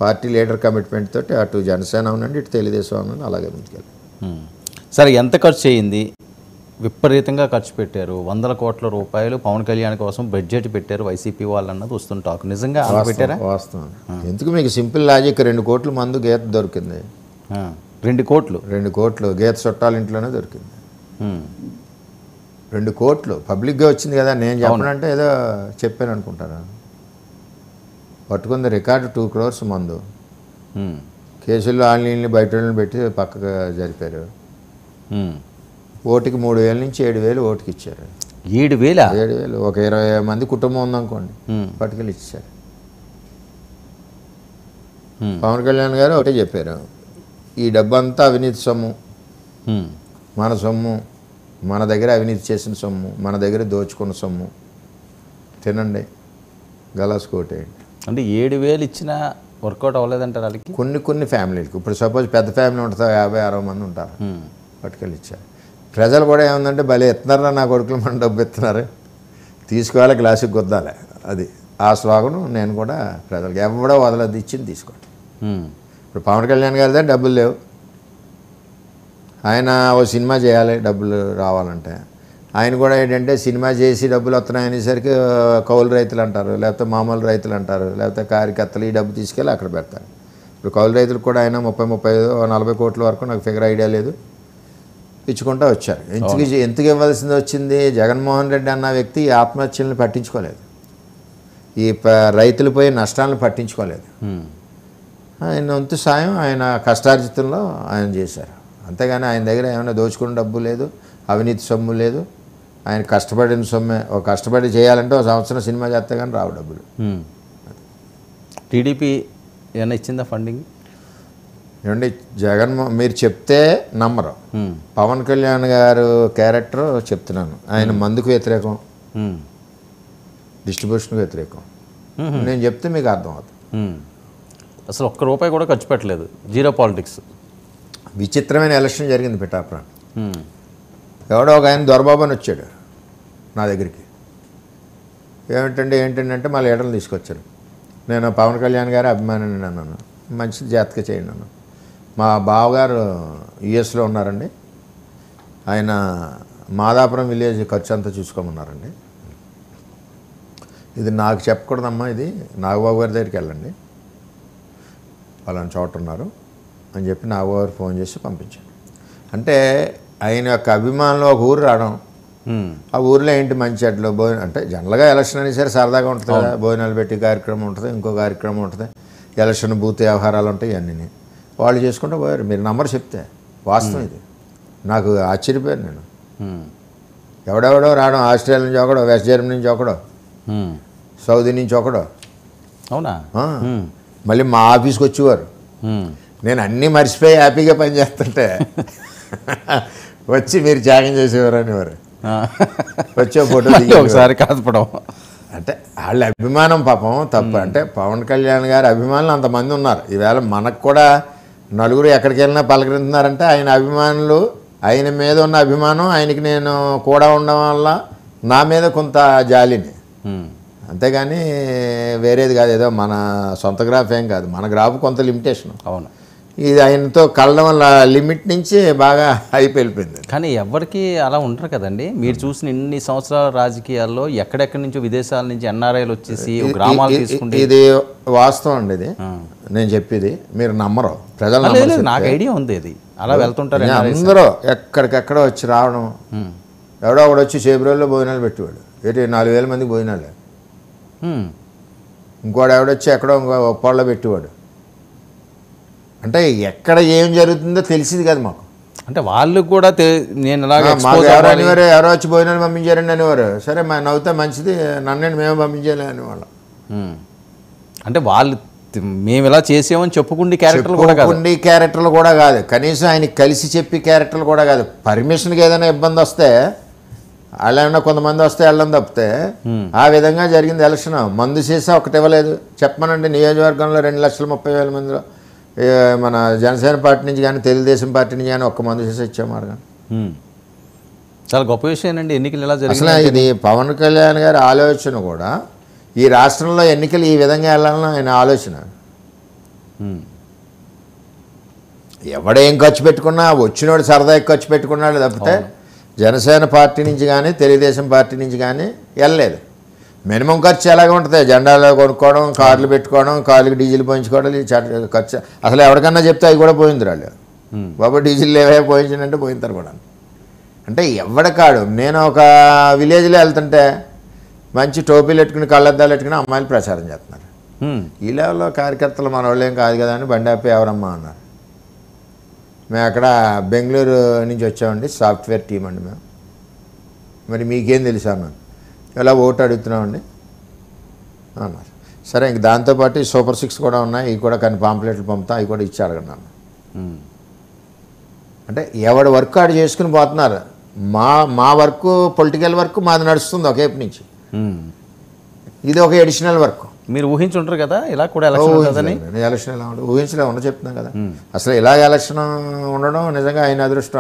Party leader commitment తోటి అటు జనసేన అవునండి, ఇటు తెలుగుదేశం అవునండి, అలాగే ముందుకెళ్ళి. సరే, ఎంత ఖర్చు అయ్యింది? విపరీతంగా ఖర్చు పెట్టారు, 100 కోట్ల రూపాయలు పవన్ కళ్యాణ్ కోసం బడ్జెట్ పెట్టారు వైసీపీ వాళ్ళు అన్నది వస్తున్న టాక్. నిజంగా అలా పెట్టారా? వాస్తవం. ఎందుకు మీకు సింపుల్ లాజిక్, 2 కోట్ల మందు గీత దొరికింది. 2 కోట్లు గీత చుట్టాల ఇంట్లోనే దొరికింది. 2 కోట్లు పబ్లిక్గా వచ్చింది కదా. నేను చెప్పనంటే ఏదో చెప్పాను అనుకుంటారా? పట్టుకుంది రికార్డు 2 crores మందు. కేసుల్లో ఆన్లైన్లు బయట పెట్టి పక్కగా జరిపారు. ఓటుకి 3,000 నుంచి 7,000 ఓటుకి ఇచ్చారు. 7,000 ఒక 20 మంది కుటుంబం ఉందనుకోండి, పట్టుకెళ్ళి ఇచ్చారు. పవన్ కళ్యాణ్ గారు ఒకటే చెప్పారు, ఈ డబ్బంతా అవినీతి సొమ్ము, మన సొమ్ము, మన దగ్గర అవినీతి చేసిన సొమ్ము, మన దగ్గర దోచుకున్న సొమ్ము, తినండి గలాసుకోటేయండి. అంటే 7,000 ఇచ్చినా వర్కౌట్ అవ్వలేదంటారు వాళ్ళకి. కొన్ని ఫ్యామిలీలకు. ఇప్పుడు సపోజ్ పెద్ద ఫ్యామిలీ ఉంటుంది, 50-60 మంది ఉంటారు, పట్టుకెళ్ళి ఇచ్చారు. ప్రజలు కూడా ఏముందంటే భలే ఇస్తున్నారా నా కొడుకులు, మన డబ్బు ఇస్తున్నారు, తీసుకోవాలి, గ్లాసుకి గుద్దాలి. అది ఆ స్లోగను నేను కూడా ప్రజలకు ఎవడో వదలద్దు, ఇచ్చింది తీసుకోండి. ఇప్పుడు పవన్ కళ్యాణ్ గారి దగ్గర డబ్బులు లేవు, ఆయన ఓ సినిమా చేయాలి డబ్బులు రావాలంటే, ఆయన కూడా ఏంటంటే సినిమా చేసి డబ్బులు వస్తున్నాయి అనేసరికి కౌలు రైతులు అంటారు, లేకపోతే మామూలు రైతులు అంటారు, లేకపోతే కార్యకర్తలు ఈ డబ్బు తీసుకెళ్ళి అక్కడ పెడతారు. ఇప్పుడు కౌలు రైతులకు కూడా ఆయన 30-35-40 కోట్ల వరకు, నాకు ఫిగర్ ఐడియా లేదు, ఇచ్చుకుంటూ వచ్చారు. ఎందుకు ఇవ్వాల్సింది వచ్చింది? జగన్మోహన్ రెడ్డి అన్న వ్యక్తి ఈ ఆత్మహత్యలను పట్టించుకోలేదు, ఈ రైతులు పోయి నష్టాలను పట్టించుకోలేదు. ఆయన వంతు సాయం ఆయన కష్టార్జితంలో ఆయన చేశారు. అంతేగాని ఆయన దగ్గర ఏమైనా దోచుకున్న డబ్బు లేదు, అవినీతి సొమ్ము లేదు. ఆయన కష్టపడిన సొమ్మే. ఒక కష్టపడి చేయాలంటే ఒక సంవత్సరం సినిమా చేస్తే కానీ రావు డబ్బులు. టీడీపీ ఏమైనా ఇచ్చిందా ఫండింగ్? ఏమండి, మీరు చెప్తే నమ్మరు. పవన్ కళ్యాణ్ గారు క్యారెక్టర్ చెప్తున్నాను, ఆయన మందుకు వ్యతిరేకం, డిస్ట్రిబ్యూషన్కి వ్యతిరేకం. నేను చెప్తే మీకు అర్థం అవుతుంది. అసలు ₹1 కూడా ఖర్చు పెట్టలేదు, జీరో పాలిటిక్స్. విచిత్రమైన ఎలక్షన్ జరిగింది పిఠాపురం. ఎవడో ఒక ఆయన దొరబాబు అని వచ్చాడు నా దగ్గరికి. ఏంటంటే మా లీడర్లు తీసుకొచ్చారు. నేను పవన్ కళ్యాణ్ గారి అభిమానిని అన్నాను. మంచిది, జాగ్రత్తగా చేయండి అన్నాను. మా బావగారు యుఎస్లో ఉన్నారండి, ఆయన మాదాపురం విలేజ్ ఖర్చు అంతా చూసుకోమన్నారండి. ఇది నాకు చెప్పకూడదమ్మా, ఇది నాగబాబు గారి దగ్గరికి వెళ్ళండి, వాళ్ళని చోట ఉన్నారు అని చెప్పి నాగబాబు గారు ఫోన్ చేసి పంపించాను. అంటే ఆయన యొక్క అభిమానులు ఒక ఊరు రావడం, ఆ ఊరిలో ఏంటి మంచి చెట్లు భోజనం, అంటే జనరల్గా ఎలక్షన్ అనేది సరే సరదాగా ఉంటుంది కదా, భోజనాలు పెట్టి కార్యక్రమం ఉంటుంది, ఇంకో కార్యక్రమం ఉంటుంది, ఎలక్షన్ బూత్ వ్యవహారాలు ఉంటాయి, అన్నీ వాళ్ళు చేసుకుంటూ పోయారు. మీరు నంబర్ చెప్తే వాస్తవం ఇది. నాకు ఆశ్చర్యపోయాను నేను. ఎవడెవడో రావడం, ఆస్ట్రేలియా నుంచి ఒకడో, వెస్ట్ జర్మనీ నుంచి ఒకడో, సౌదీ నుంచి ఒకడో. అవునా? మళ్ళీ మా ఆఫీస్కి వచ్చేవారు. నేను అన్నీ మర్చిపోయి హ్యాపీగా పనిచేస్తుంటే వచ్చి మీరు త్యాగం చేసేవారు అనేవారు. వచ్చే ఫోటో ఒకసారి కాదుపడం అంటే వాళ్ళ అభిమానం పాపం తప్పు. అంటే పవన్ కళ్యాణ్ గారి అభిమానులు అంతమంది ఉన్నారు. ఈవేళ మనకు కూడా నలుగురు ఎక్కడికి వెళ్ళినా పలకరిస్తున్నారంటే ఆయన అభిమానులు, ఆయన మీద ఉన్న అభిమానం, ఆయనకి నేను కూడా ఉండడం వల్ల నా మీద కొంత జాలిని, అంతేగాని వేరేది కాదు. ఏదో మన సొంత గ్రాఫ్ ఏం కాదు, మన గ్రాఫ్ కొంత లిమిటేషన్. అవును, ఇది ఆయనతో కలడం వల్ల లిమిట్ నుంచి బాగా హైప్ వెళ్ళిపోయింది. కానీ ఎవరికి అలా ఉంటారు కదండి. మీరు చూసిన ఇన్ని సంవత్సరాల రాజకీయాల్లో ఎక్కడెక్కడి నుంచో విదేశాల నుంచి ఎన్ఆర్ఐలు వచ్చేసి గ్రామాలు తీసుకుంటే, ఇది వాస్తవం అండి. ఇది నేను చెప్పేది మీరు నమ్మరు, ప్రజలు. నాకు ఐడియా ఉంది, ఇది అలా వెళ్తుంటారు అందరూ ఎక్కడికెక్కడ వచ్చి రావడం. ఎవడో ఒకడు వచ్చి చేబ్రోల్లో భోజనాలు పెట్టేవాడు, 4,000 మందికి భోజనాలు. ఇంకోడు ఎవడొచ్చి ఎక్కడో ఇంకో ఒప్పాళ్ళలో పెట్టేవాడు. అంటే ఎక్కడ ఏం జరుగుతుందో తెలిసింది కదా మాకు. అంటే వాళ్ళు కూడా నేను ఎవరో వచ్చి భోజనాలు పంపించారండి అనేవారు. సరే మా నవ్వుతే మంచిది, నన్ను మేము పంపించాలి అనేవాళ్ళం. అంటే వాళ్ళు మేము ఇలా చేసామని చెప్పుకుండి క్యారెక్టర్లు కూడా కాదు, కనీసం ఆయనకి కలిసి చెప్పి క్యారెక్టర్లు కూడా కాదు. పర్మిషన్కి ఏదైనా ఇబ్బంది వస్తే వాళ్ళు ఏమన్నా కొంతమంది వస్తే వెళ్ళడం తప్పితే ఆ విధంగా జరిగింది ఎలక్షన్. మందు చేసా ఒకటి ఇవ్వలేదు. చెప్పమనండి, నియోజకవర్గంలో 2,30,000 మందిలో మన జనసేన పార్టీ నుంచి కానీ తెలుగుదేశం పార్టీ నుంచి కానీ ఒక్క మందు చేసి ఇచ్చామారు. కానీ చాలా గొప్ప విషయం అండి. ఎన్నికలు ఎలా జరిగింది అసలు ఇది పవన్ కళ్యాణ్ గారి ఆలోచన కూడా, ఈ రాష్ట్రంలో ఎన్నికలు ఈ విధంగా వెళ్ళాలని ఆయన ఆలోచన. ఎవడేం ఖర్చు పెట్టుకున్నా వచ్చినోడు సరదాకి ఖర్చు పెట్టుకున్నాడు తప్పితే జనసేన పార్టీ నుంచి కానీ తెలుగుదేశం పార్టీ నుంచి కానీ వెళ్ళలేదు. మినిమం ఖర్చు ఎలాగ ఉంటుంది, జెండాలు కొనుక్కోవడం, కార్లు పెట్టుకోవడం, కార్లకి డీజిల్ పోయించుకోవడం, ఈ ఖర్చు అసలు ఎవరికన్నా చెప్తే అవి కూడా పోయింది వాళ్ళు. బాబా డీజిల్ లేవే పోయించానంటే పోయింతారు కూడా. అంటే ఎవడకాడు. నేను ఒక విలేజ్లో వెళ్తుంటే మంచి టోపీలు పెట్టుకుని కళ్ళద్దాలు పెట్టుకుని అమ్మాయిలు ప్రచారం చేస్తున్నారు. ఈ లెవెల్లో కార్యకర్తలు మన వాళ్ళు ఏం కాదు కదా అని బండి ఆపి ఎవరమ్మా అన్నారు. మేము అక్కడ బెంగళూరు నుంచి వచ్చామండి, సాఫ్ట్వేర్ టీం అండి మేము. మరి మీకేం తెలుసా అన్నాను. ఇలా ఓటు అడుగుతున్నామండి అన్నారు. సరే ఇంక దాంతోపాటు సూపర్ 6 కూడా ఉన్నాయి, ఇవి కూడా కొన్ని పాంప్లెట్లు పంపుతా, అవి కూడా ఇచ్చి అడగండి అన్న. అంటే ఎవడి వర్క్ ఆడు చేసుకుని పోతున్నారు. మా వర్క్ పొలిటికల్ వర్క్ మాది నడుస్తుంది ఒకేపు నుంచి. ఇది ఒక ఎడిషనల్ వర్క్. మీరు ఊహించుంటారు కదా ఇలా కూడా ఎలక్షన్ ఎలక్షన్ ఎలా ఉండదు ఊహించలే చెప్తున్నాను కదా. అసలు ఇలాగ ఎలక్షన్ ఉండడం నిజంగా ఆయన అదృష్టం.